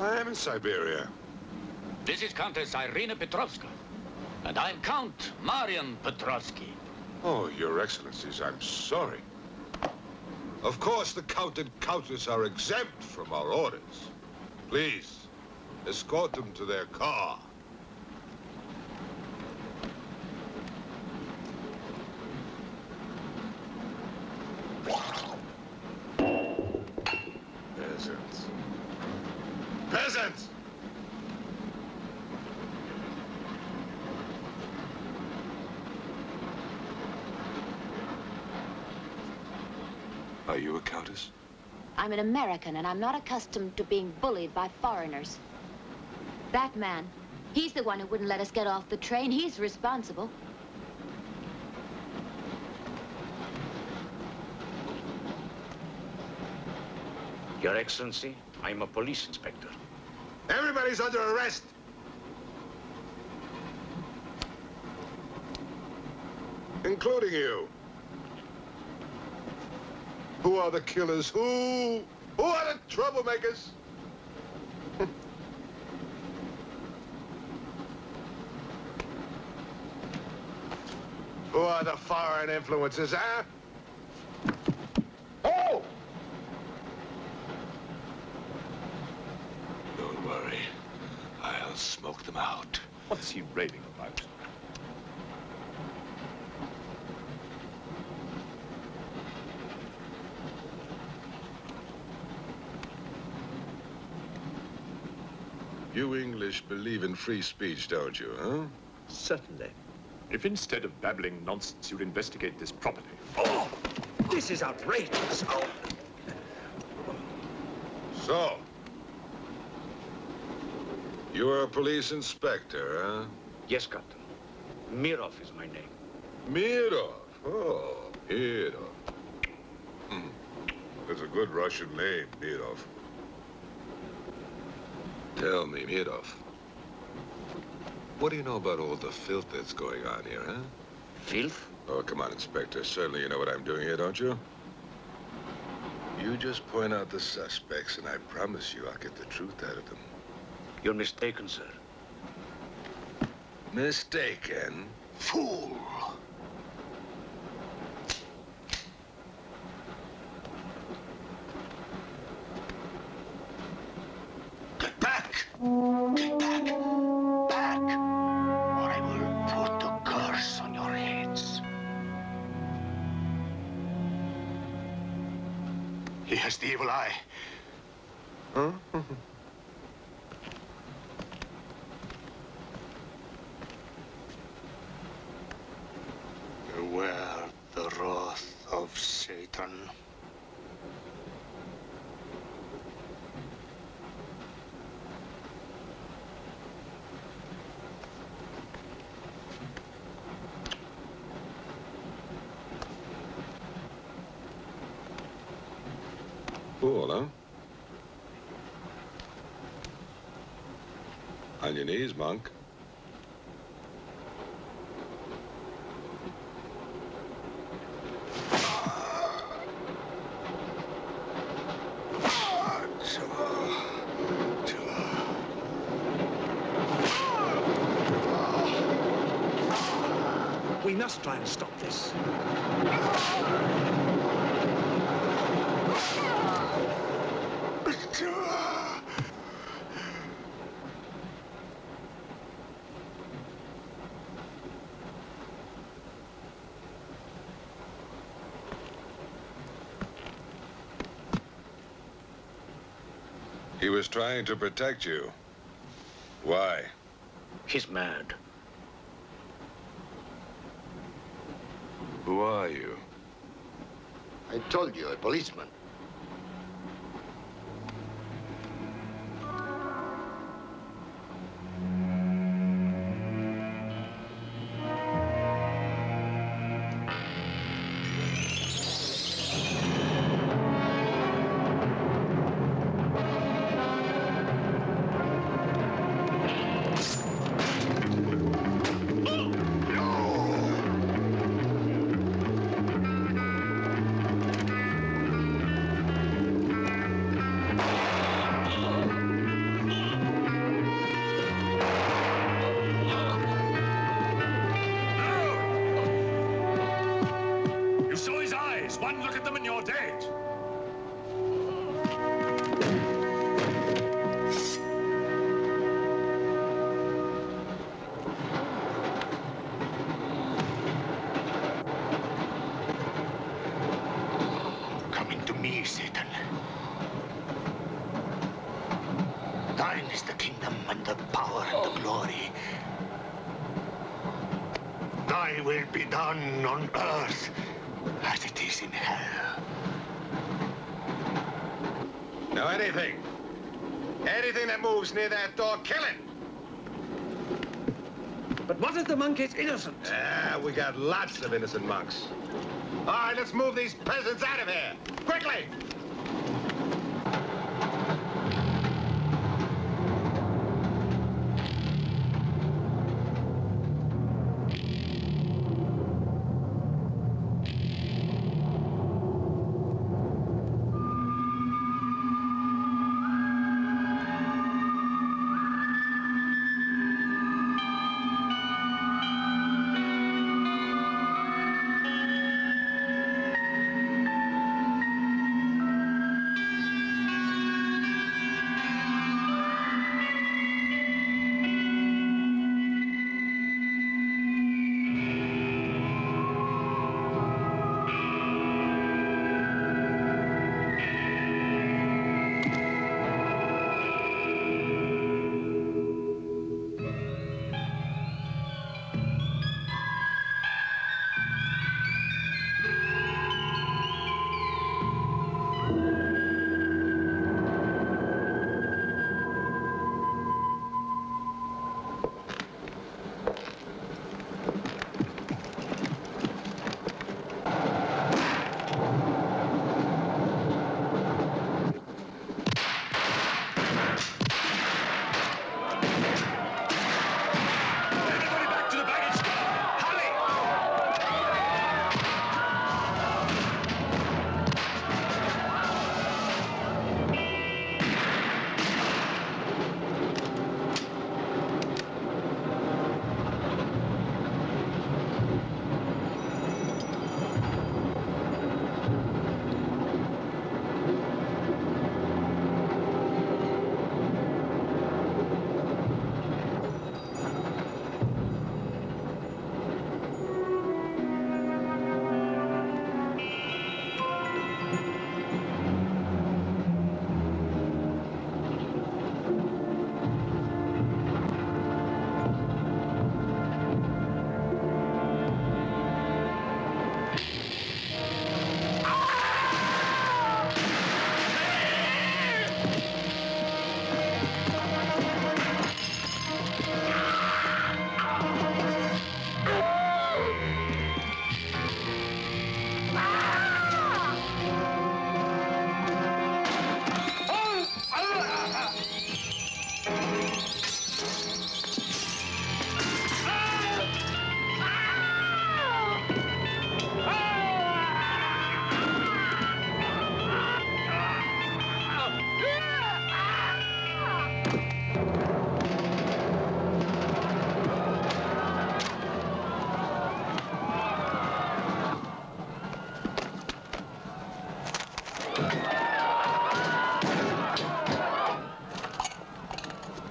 I am in Siberia.
This is Countess Irina Petrovska, and I'm Count Marian Petrovsky.
Oh, Your Excellencies, I'm sorry. Of course, the Count and Countess are exempt from our orders. Please, escort them to their car. Peasants. Peasants! Are you a countess?
I'm an American, and I'm not accustomed to being bullied by foreigners. That man, he's the one who wouldn't let us get off the train. He's responsible.
Your Excellency, I'm a police inspector.
Everybody's under arrest. including you. Who are the killers? Who are the troublemakers? Who are the foreign influences, huh? Oh!
Don't worry. I'll smoke them out.
What's he raving about?
You English believe in free speech, don't you, huh?
Certainly.
If instead of babbling nonsense, you'd investigate this properly.
Oh! This is outrageous. Oh!
So, you are a police inspector, huh?
Yes, Captain. Mirov is my name.
Mirov. Oh, Mirov. That's a good Russian name, Mirov. Tell me, Mirov, what do you know about all the filth that's going on here, huh?
Filth?
Oh, come on, Inspector. Certainly you know what I'm doing here, don't you? You just point out the suspects, and I promise you I'll get the truth out of them.
You're mistaken, sir.
Mistaken? Fool!
Get back! Get back! Back! Or I will put a curse on your heads. He has the evil eye.
Huh?
Beware the wrath of Satan.
Fool, huh? On your knees, monk.
We must try and stop this.
He was trying to protect you. Why?
He's mad.
Who are you?
I told you, a policeman.
You saw his eyes. One look at them and you're dead.
Coming to me, Satan. Thine is the kingdom and the power and the glory. Thy will be done on earth as it is in hell.
Now anything that moves near that door, kill it!
But what if the monk is innocent?
Ah, we got lots of innocent monks. All right, let's move these peasants out of here. Quickly!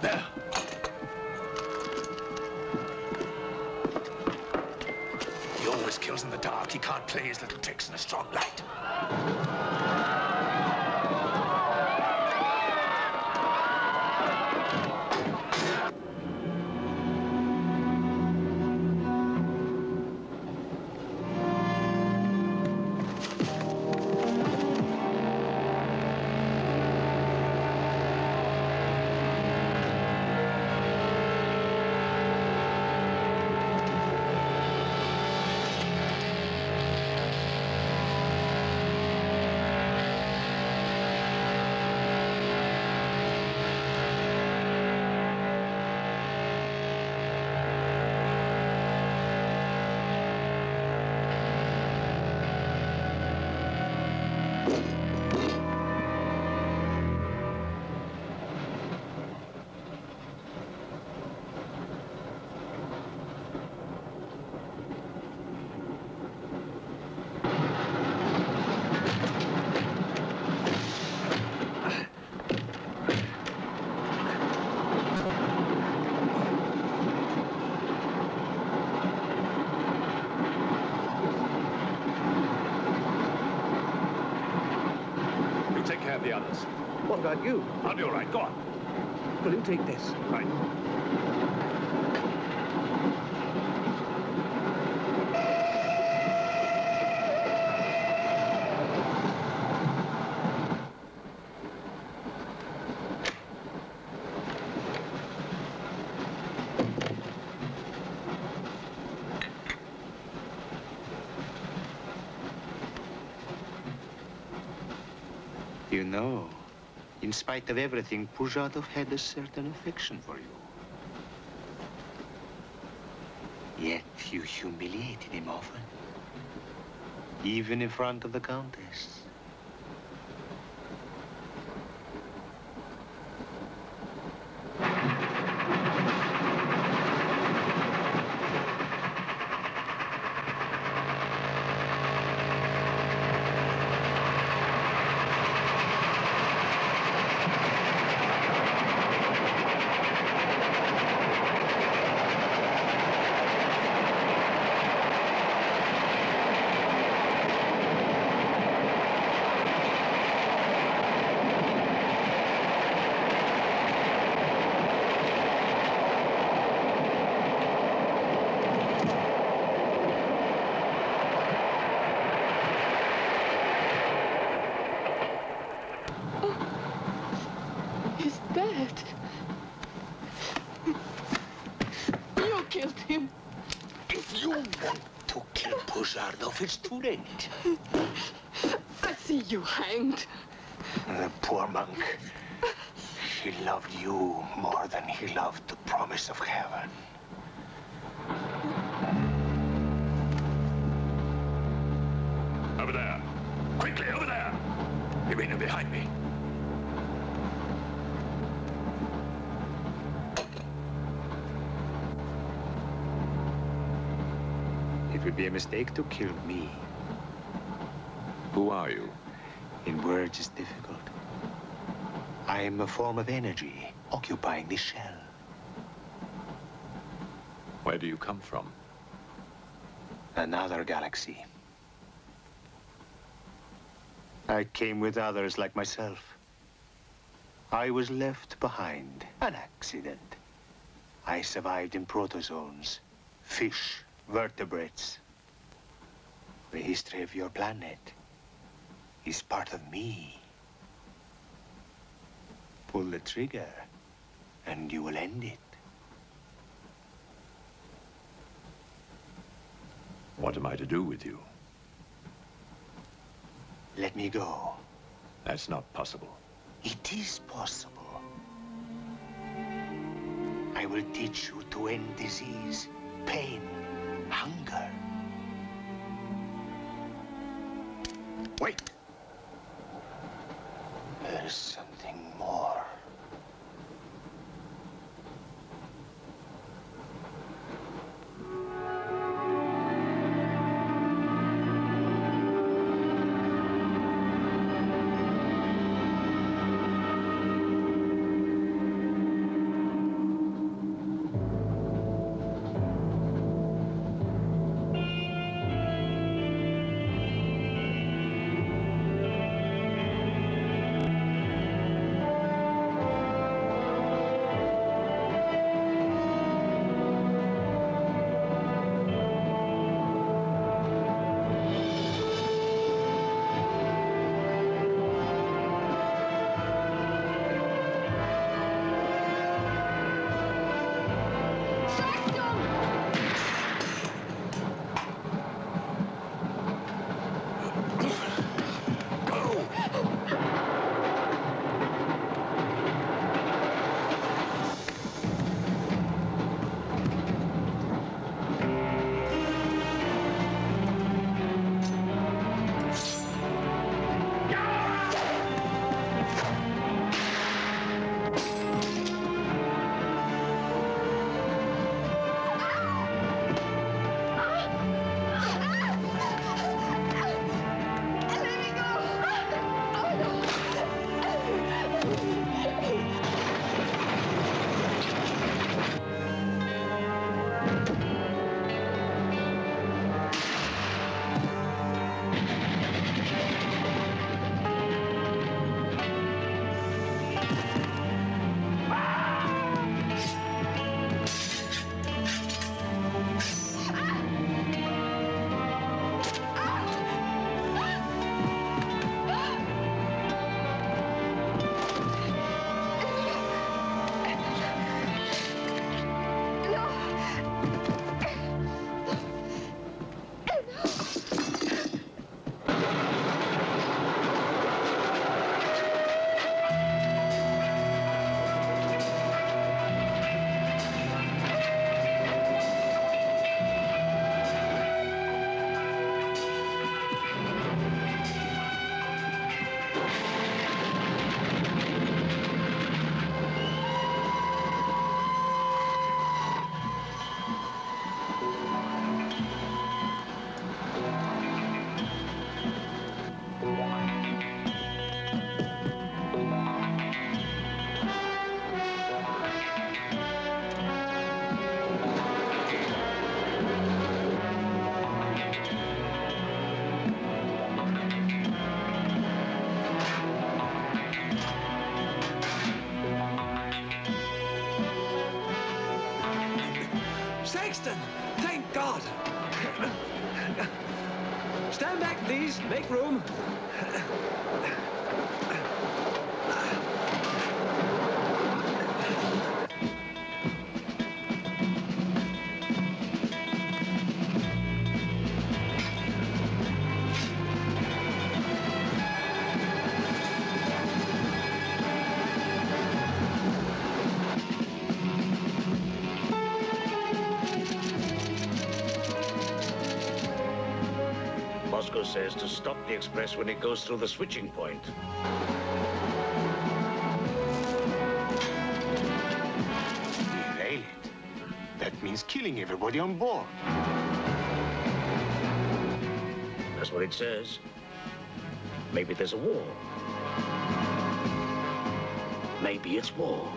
There. He always kills in the dark. He can't play his little tricks in a strong light.
The others.
What about you?
I'll be all right. Go on.
Will you take this?
Right.
You know, in spite of everything, Pujatov had a certain affection for you. Yet you humiliated him often, even in front of the Countess.
It's too late.
I see you hanged.
The poor monk. He loved you more than he loved the promise of heaven.
Over there. Quickly, over there. You mean behind me?
It would be a mistake to kill me.
Who are you?
In words, it's difficult. I am a form of energy occupying this shell.
Where do you come from?
Another galaxy. I came with others like myself. I was left behind. An accident. I survived in protozoans, fish, vertebrates. The history of your planet is part of me. Pull the trigger, and you will end it.
What am I to do with you?
Let me go.
That's not possible.
It is possible. I will teach you to end disease, pain, hunger.
Wait.
There's something more.
please. Make room.
Moscow says to stop the express when it goes through the switching point.
Derail it. That means killing everybody on board.
That's what it says. Maybe there's a war. Maybe it's war.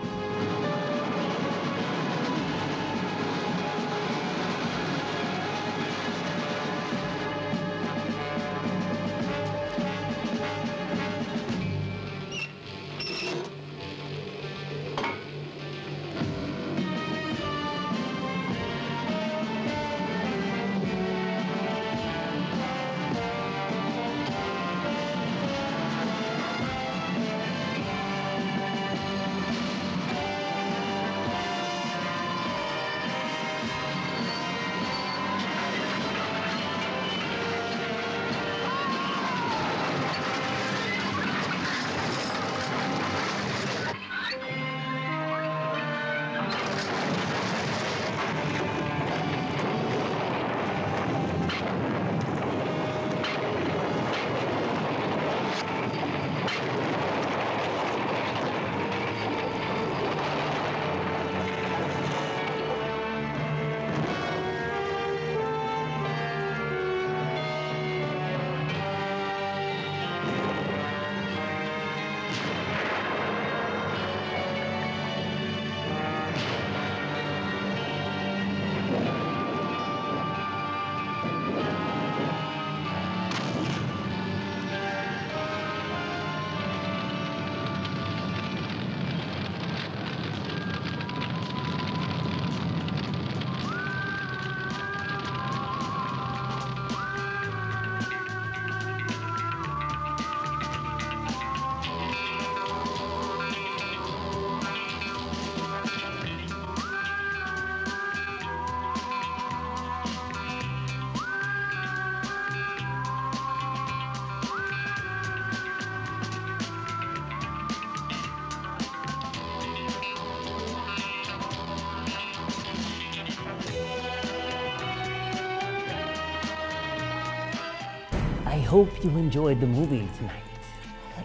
I hope you enjoyed the movie tonight.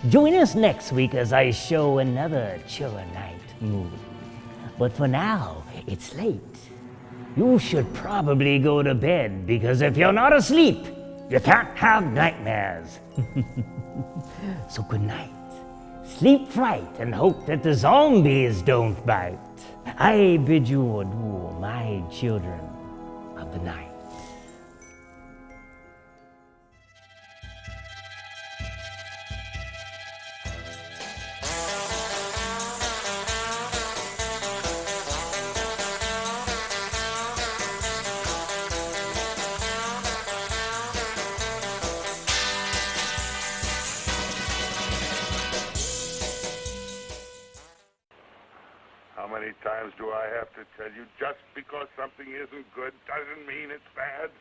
Join us next week as I show another Chiller Night movie. But for now, it's late. You should probably go to bed, because if you're not asleep, you can't have nightmares. So good night. Sleep right and hope that the zombies don't bite. I bid you adieu, my children of the night.
How many times do I have to tell you, just because something isn't good doesn't mean it's bad?